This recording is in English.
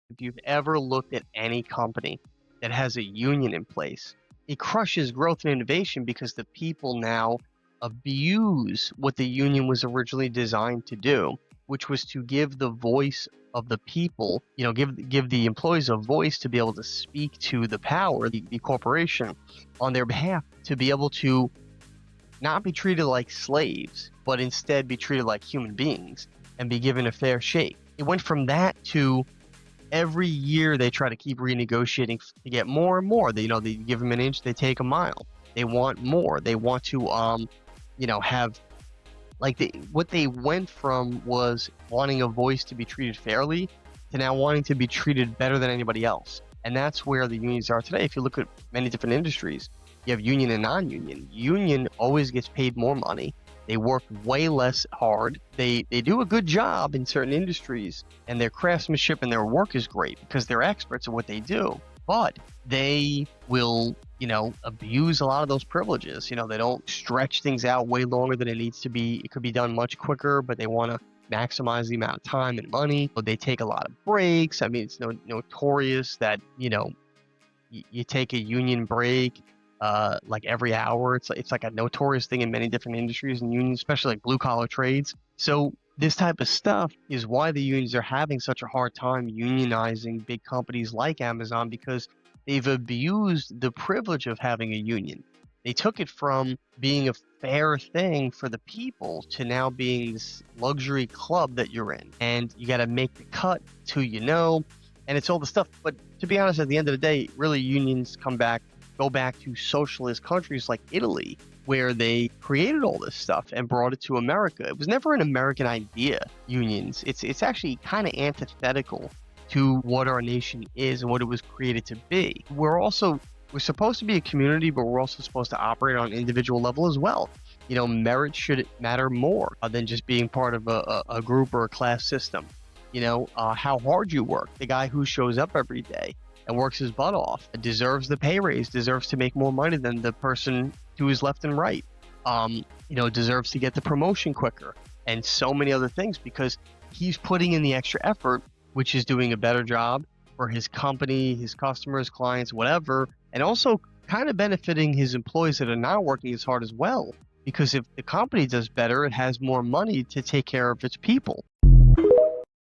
If you've ever looked at any company that has a union in place, it crushes growth and innovation because the people now abuse what the union was originally designed to do, which was to give the voice of the people, give the employees a voice to be able to speak to the power, the corporation, on their behalf, to be able to not be treated like slaves, but instead be treated like human beings and be given a fair shake. It went from that to every year they try to keep renegotiating to get more and more. They give them an inch, they take a mile. They want more. They want to have what they went from was wanting a voice to be treated fairly to now wanting to be treated better than anybody else. And that's where the unions are today. If you look at many different industries, you have union and non-union. Union always gets paid more money. They work way less hard. They do a good job in certain industries, and their craftsmanship and their work is great because they're experts at what they do. But they will, abuse a lot of those privileges. They don't stretch things out way longer than it needs to be. It could be done much quicker, but they want to maximize the amount of time and money. But they take a lot of breaks. I mean, it's notorious that, you take a union break like every hour. It's like a notorious thing in many different industries and unions, especially like blue collar trades. So this type of stuff is why the unions are having such a hard time unionizing big companies like Amazon, because they've abused the privilege of having a union. They took it from being a fair thing for the people to now being this luxury club that you're in, and you got to make the cut to and it's all the stuff. But to be honest, at the end of the day, really unions go back to socialist countries like Italy, where they created all this stuff and brought it to America. It was never an American idea, unions. It's actually kind of antithetical to what our nation is and what it was created to be. We're supposed to be a community, but we're also supposed to operate on an individual level as well. Merit should matter more than just being part of a group or a class system. How hard you work. The guy who shows up every day and works his butt off deserves the pay raise, deserves to make more money than the person to his left and right, deserves to get the promotion quicker, and so many other things, because he's putting in the extra effort, which is doing a better job for his company, his customers, clients, whatever, and also kind of benefiting his employees that are not working as hard as well, because if the company does better, it has more money to take care of its people.